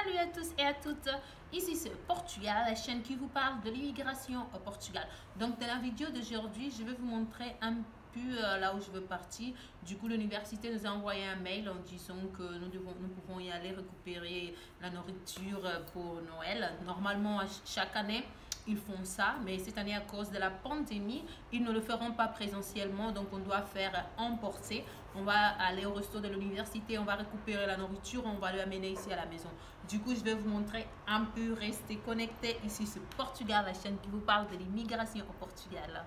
Salut à tous et à toutes, ici c'est Portugal, la chaîne qui vous parle de l'immigration au Portugal. Donc dans la vidéo d'aujourd'hui, je vais vous montrer un peu là où je veux partir. Du coup, l'université nous a envoyé un mail en disant que nous pouvons y aller récupérer la nourriture pour Noël. Normalement, chaque année, ils font ça, mais cette année, à cause de la pandémie, ils ne le feront pas présentiellement, donc on doit faire emporter. On va aller au resto de l'université, on va récupérer la nourriture, on va l'amener ici à la maison. Du coup, je vais vous montrer un peu, rester connecté. Ici, c'est Portugal, la chaîne qui vous parle de l'immigration au Portugal.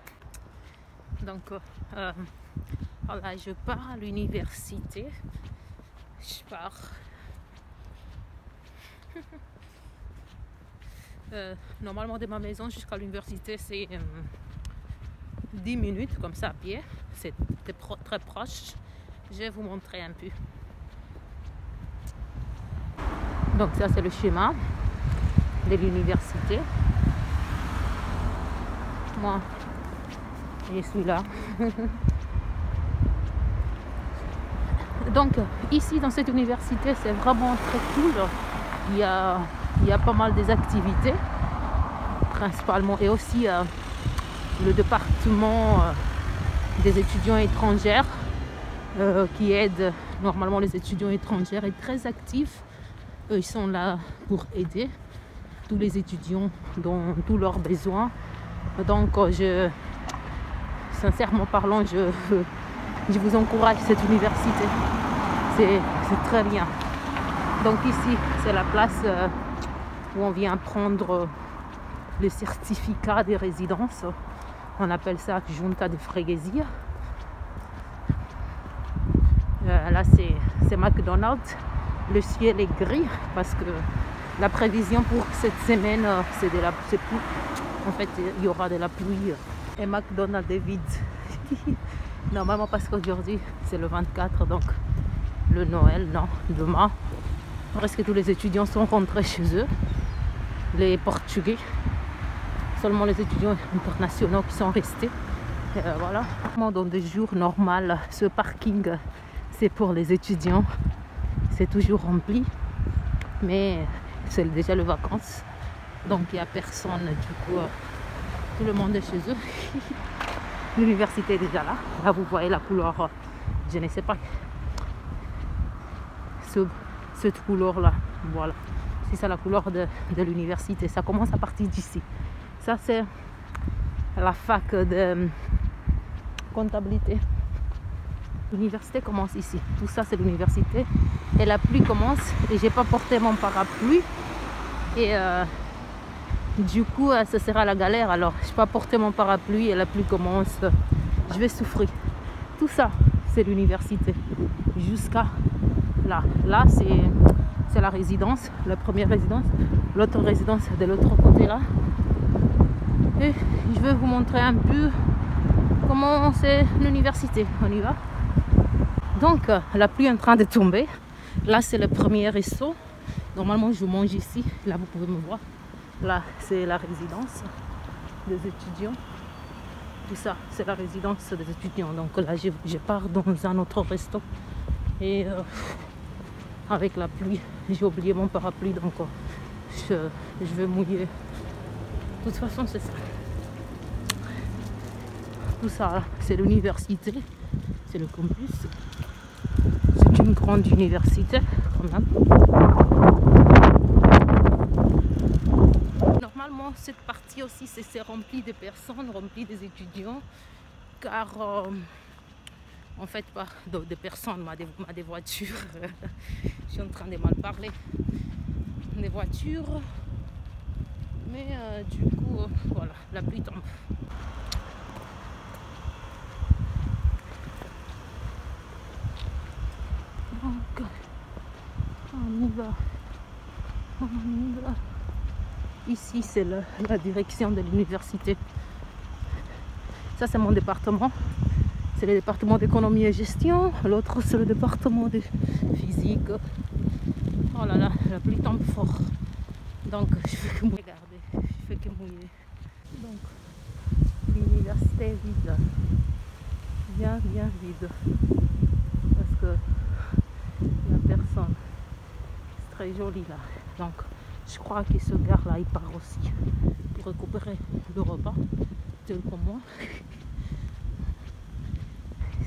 Donc, voilà, je pars à l'université. Je pars. Normalement de ma maison jusqu'à l'université c'est 10 minutes comme ça à pied, c'est très proche. Je vais vous montrer un peu. Donc ça c'est le schéma de l'université. Moi je suis là. Donc ici dans cette université c'est vraiment très cool. Il y a pas mal des activités, principalement, et aussi le département des étudiants étrangers qui aide normalement les étudiants étrangers est très actif. Eux, ils sont là pour aider tous les étudiants dans tous leurs besoins. Donc, sincèrement parlant, je vous encourage cette université. C'est très bien. Donc ici, c'est la place où on vient prendre le certificat de résidence. On appelle ça Junta de Freguesia. Là, c'est McDonald's. Le ciel est gris parce que la prévision pour cette semaine, c'est pluie. En fait, il y aura de la pluie. Et McDonald's est vide. Normalement, parce qu'aujourd'hui, c'est le 24, donc le Noël, non, demain. Presque tous les étudiants sont rentrés chez eux, les Portugais, seulement les étudiants internationaux qui sont restés. Voilà. Dans des jours normaux, ce parking c'est pour les étudiants, c'est toujours rempli, mais c'est déjà les vacances, donc il n'y a personne. Du coup, tout le monde est chez eux. L'université est déjà là. Là, vous voyez la couleur, je ne sais pas. Cette couleur là, voilà, c'est ça la couleur de l'université. Ça commence à partir d'ici. Ça c'est la fac de comptabilité. L'université commence ici. Tout ça c'est l'université et la pluie commence et j'ai pas porté mon parapluie et du coup ce sera la galère. Alors je n'ai pas porté mon parapluie et la pluie commence, je vais souffrir. Tout ça c'est l'université jusqu'à là. Là c'est la résidence, la première résidence. L'autre résidence de l'autre côté là. Et je vais vous montrer un peu comment c'est l'université. On y va. Donc la pluie est en train de tomber. Là c'est le premier resto. Normalement je mange ici. Là vous pouvez me voir. Là c'est la résidence des étudiants. Tout ça c'est la résidence des étudiants. Donc là je pars dans un autre resto. Et avec la pluie, j'ai oublié mon parapluie, donc je vais mouiller. De toute façon, c'est ça. Tout ça, c'est l'université, c'est le campus. C'est une grande université, quand même. Normalement, cette partie aussi, c'est rempli de personnes, rempli des étudiants, car en fait, pas de personnes, mais des voitures. Je suis en train de mal parler. Des voitures. Mais du coup, voilà, la pluie tombe. Donc, on y va. On y va. Ici, c'est la direction de l'université. Ça, c'est mon département. C'est le département d'économie et gestion. L'autre, c'est le département de physique. Oh là là, la pluie tombe fort. Donc, je fais que mouiller. Regardez, je fais que mouiller. Donc, l'université est vide. Bien vide. Parce que il n'y a personne. C'est très joli là. Donc je crois que ce gars là il part aussi pour récupérer le repas tel comme moi.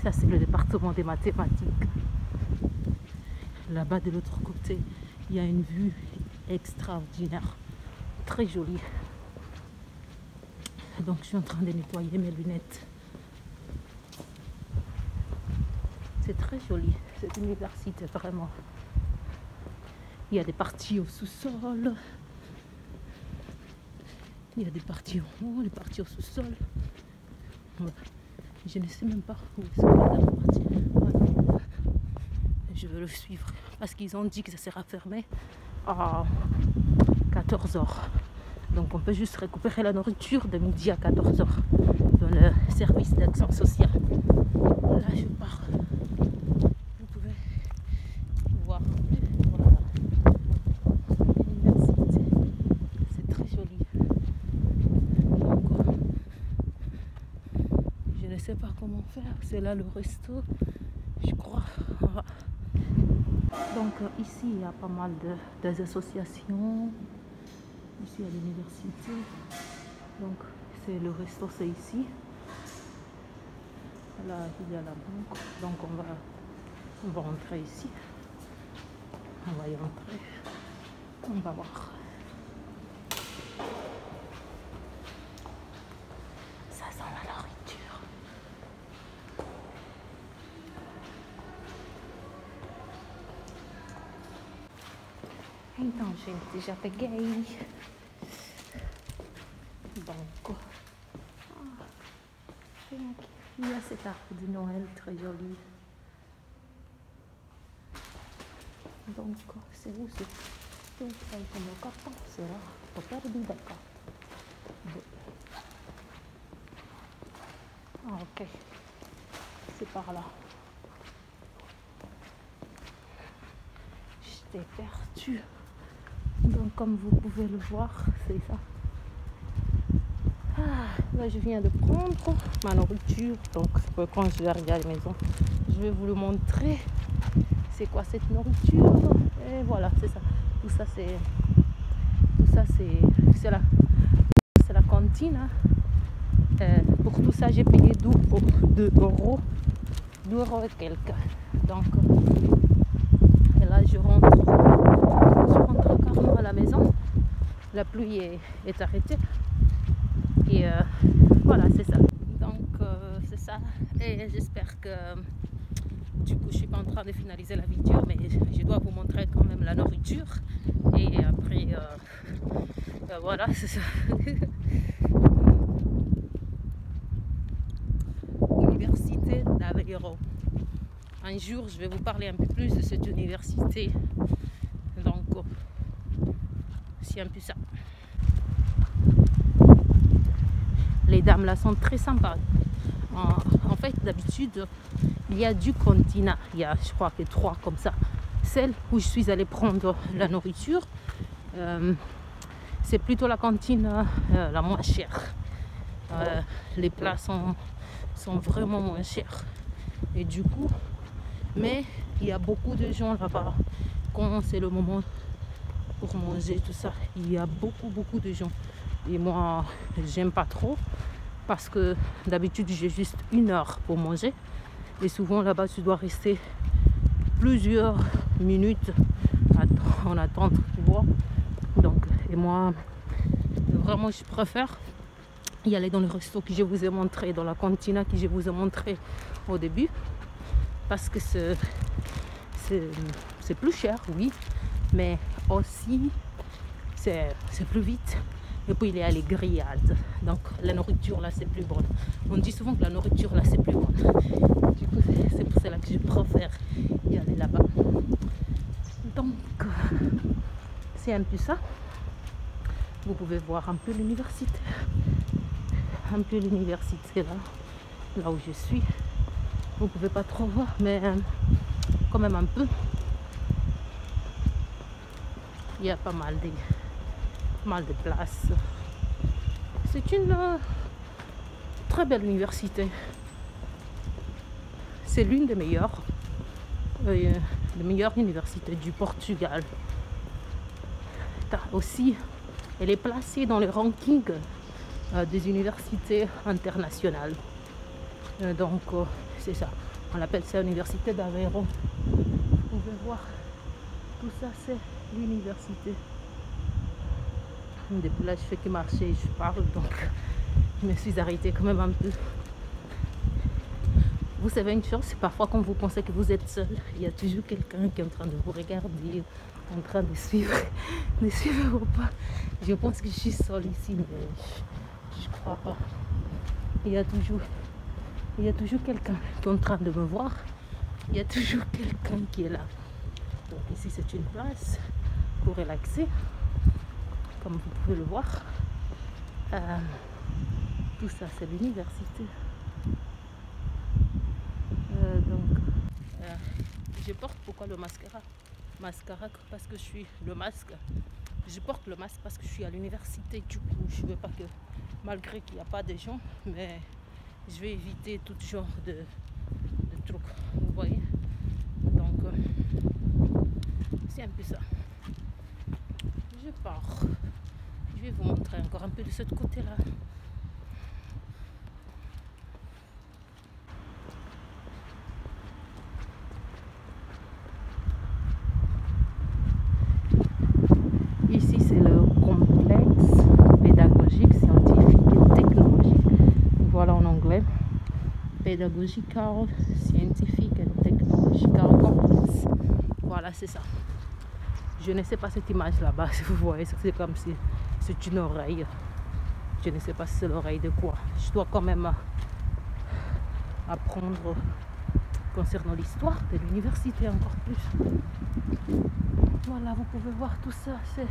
Ça c'est le département des mathématiques. Là-bas de l'autre côté il y a une vue extraordinaire, très jolie. Donc je suis en train de nettoyer mes lunettes. C'est très joli cette université, vraiment. Il y a des parties au sous-sol, il y a des parties en haut, des parties au sous-sol. Voilà. Je ne sais même pas où est-ce qu'on va partir. Voilà. Je veux le suivre parce qu'ils ont dit que ça sera fermé à 14h. Donc on peut juste récupérer la nourriture de midi à 14h dans le service d'action sociale. Là je pars. Vous pouvez voir. Voilà. L'université. C'est très joli. Donc je ne sais pas comment faire. C'est là le resto, je crois. Voilà. Donc ici il y a pas mal des associations. Ici à l'université, donc c'est le resto, c'est ici. Là il y a la banque, donc on va rentrer ici. On va y rentrer, on va voir. Ça sent la nourriture. Então gente, já peguei. Donc, il y a cet arbre de Noël très joli. Donc, c'est où c'est comme le carton, c'est là. Faut perdu d'accord. Ah, ok. C'est par là. J'étais perdue. Donc, comme vous pouvez le voir, c'est ça. Là je viens de prendre ma nourriture, donc quand je vais arriver à la maison je vais vous le montrer c'est quoi cette nourriture. Et voilà, c'est ça, tout ça c'est la cantine, hein. Pour tout ça j'ai payé 2 euros et quelques. Donc et là je rentre carrément à la maison. La pluie est arrêtée. Et voilà, c'est ça. Donc c'est ça. Et j'espère que du coup je suis pas en train de finaliser la vidéo, mais je dois vous montrer quand même la nourriture. Et après voilà, c'est ça. Université d'Aveiro. Un jour je vais vous parler un peu plus de cette université. Donc c'est un peu ça. Les dames là sont très sympas. En fait, d'habitude, il y a du continent. Il y a, je crois que 3 comme ça. Celle où je suis allée prendre la nourriture, c'est plutôt la cantine la moins chère. Les plats sont vraiment moins chers. Et du coup, mais il y a beaucoup de gens là-bas. Quand c'est le moment pour manger, tout ça, il y a beaucoup de gens. Et moi, j'aime pas trop parce que d'habitude, j'ai juste 1 heure pour manger. Et souvent, là-bas, tu dois rester plusieurs minutes en attente, tu vois. Donc, et moi, vraiment, je préfère y aller dans le resto que je vous ai montré, dans la cantina que je vous ai montré au début. Parce que c'est plus cher, oui. Mais aussi, c'est plus vite. Et puis il y a les grillades. Donc la nourriture là c'est plus bonne. On dit souvent que la nourriture là c'est plus bonne. Du coup c'est pour cela que je préfère y aller là-bas. Donc c'est un peu ça. Vous pouvez voir un peu l'université. Un peu l'université là où je suis. Vous pouvez pas trop voir, mais quand même un peu. Il y a pas mal de places. C'est une très belle université. C'est l'une des meilleures universités du Portugal. aussi, elle est placée dans les rankings des universités internationales. Donc, c'est ça. On appelle ça l'université d'Aveyron. Vous pouvez voir, tout ça, c'est l'université. Depuis là, je fais que marcher et je parle, donc je me suis arrêtée quand même un peu. Vous savez une chose, c'est parfois quand vous pensez que vous êtes seul, il y a toujours quelqu'un qui est en train de vous regarder, en train de suivre vos pas. Je pense que je suis seule ici, mais je ne crois pas. Il y a toujours quelqu'un qui est en train de me voir. Il y a toujours quelqu'un qui est là. Donc ici, c'est une place pour relaxer, comme vous pouvez le voir. Tout ça, c'est l'université. Je porte pourquoi le mascara? Mascara parce que je suis le masque. Je porte le masque parce que je suis à l'université. Du coup, je veux pas que, malgré qu'il n'y a pas de gens, mais je vais éviter tout genre de trucs. Vous voyez? Donc, c'est un peu ça. Je pars. Je vais vous montrer encore un peu de ce côté-là. Ici, c'est le complexe pédagogique, scientifique et technologique. Voilà en anglais. Pedagogical, Scientific and Technological Complex. Voilà, c'est ça. Je ne sais pas cette image là-bas, si vous voyez, c'est comme si c'est une oreille. Je ne sais pas si c'est l'oreille de quoi. Je dois quand même apprendre concernant l'histoire de l'université encore plus. Voilà, vous pouvez voir tout ça, c'est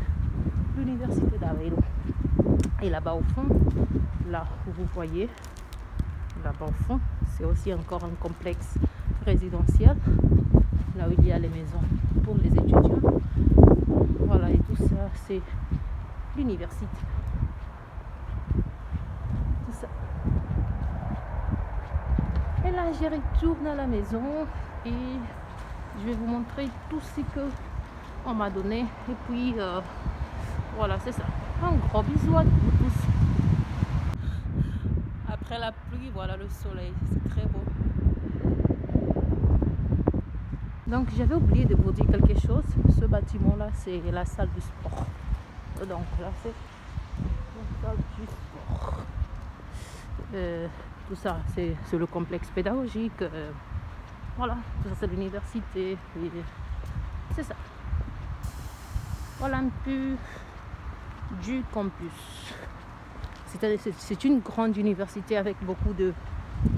l'université d'Aveyron. Et là-bas au fond, là où vous voyez, là-bas au fond, c'est aussi encore un complexe résidentiel, là où il y a les maisons pour les étudiants. Voilà, et tout ça, c'est l'université. Tout ça. Et là, je retourne à la maison et je vais vous montrer tout ce que on m'a donné. Et puis, voilà, c'est ça. Un gros bisou à vous tous. Après la pluie, voilà le soleil. C'est très beau. Donc, j'avais oublié de vous dire quelque chose. Ce bâtiment-là, c'est la salle du sport. Donc, là, c'est la salle du sport. Tout ça, c'est le complexe pédagogique. Voilà, tout ça, c'est l'université. C'est ça. Voilà un peu du campus. C'est une grande université avec beaucoup de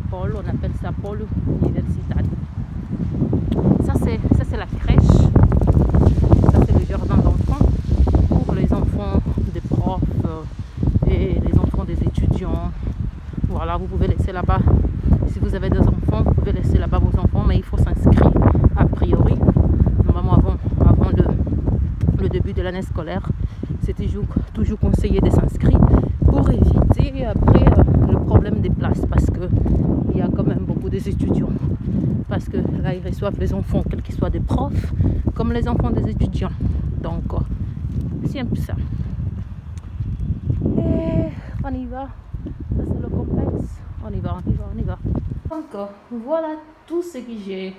pôles. On appelle ça pôle universitaire. Ça, c'est la crèche. Ça, c'est le jardin d'enfants pour les enfants des profs et les enfants des étudiants. Voilà, vous pouvez laisser là-bas. Si vous avez des enfants, vous pouvez laisser là-bas vos enfants, mais il faut s'inscrire a priori. Normalement, avant le début de l'année scolaire, c'est toujours conseillé de s'inscrire pour éviter après le problème des places, parce qu'il y a quand même beaucoup d'étudiants. Parce que là, ils reçoivent les enfants, quels qu'ils soient des profs, comme les enfants des étudiants. Donc, c'est un peu ça. Et on y va. Ça, c'est le complexe. On y va. Donc, voilà tout ce que j'ai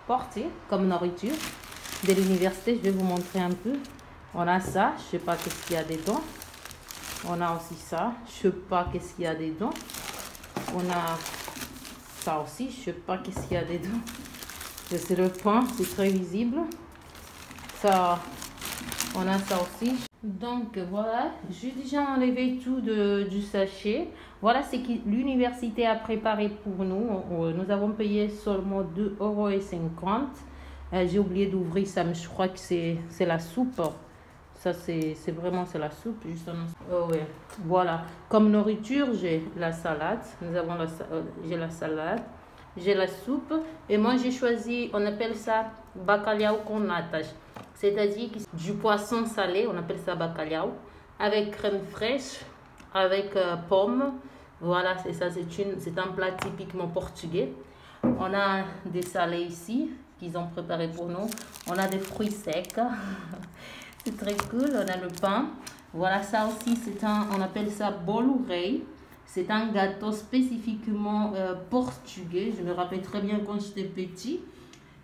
porté comme nourriture de l'université. Je vais vous montrer un peu. On a ça, je sais pas qu'est-ce qu'il y a dedans. On a aussi ça, je sais pas qu'est-ce qu'il y a dedans. On a ça aussi, je sais pas qu'est-ce qu'il y a dedans. C'est le pain, c'est très visible. Ça, on a ça aussi. Donc voilà, j'ai déjà enlevé tout du sachet. Voilà ce que l'université a préparé pour nous. Nous avons payé seulement 2,50 €. J'ai oublié d'ouvrir ça, mais je crois que c'est la soupe. Ça, c'est vraiment la soupe. Justement. Oh, ouais. Voilà. Comme nourriture, j'ai la salade. J'ai la salade. J'ai la soupe. Et moi, j'ai choisi, on appelle ça bacalhau com natas. C'est-à-dire du poisson salé, on appelle ça bacalhau, avec crème fraîche, avec pommes. Voilà, c'est ça. C'est un plat typiquement portugais. On a des salés ici qu'ils ont préparé pour nous. On a des fruits secs. C'est très cool. On a le pain. Voilà, ça aussi, on appelle ça bolo rei. C'est un gâteau spécifiquement portugais. Je me rappelle très bien quand j'étais petit.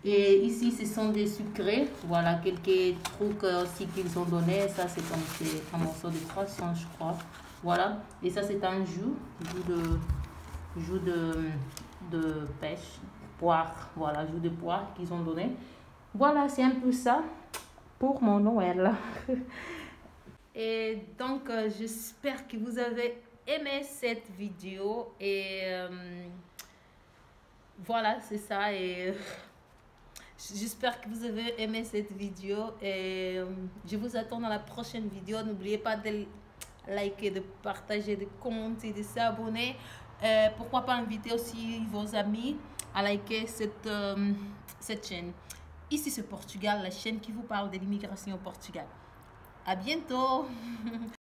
Et ici, ce sont des sucrés. Voilà, quelques trucs aussi qu'ils ont donné. Ça, c'est un morceau de croissant, je crois. Voilà. Et ça, c'est un jus de pêche, poire. Voilà, jus de poire qu'ils ont donné. Voilà, c'est un peu ça pour mon Noël. Et donc, j'espère que vous avez aimé cette vidéo. Et voilà, c'est ça. Et j'espère que vous avez aimé cette vidéo. Et je vous attends dans la prochaine vidéo. N'oubliez pas de liker, de partager, de commenter, de s'abonner. Pourquoi pas inviter aussi vos amis à liker cette chaîne. Ici c'est Portugal, la chaîne qui vous parle de l'immigration au Portugal. À bientôt.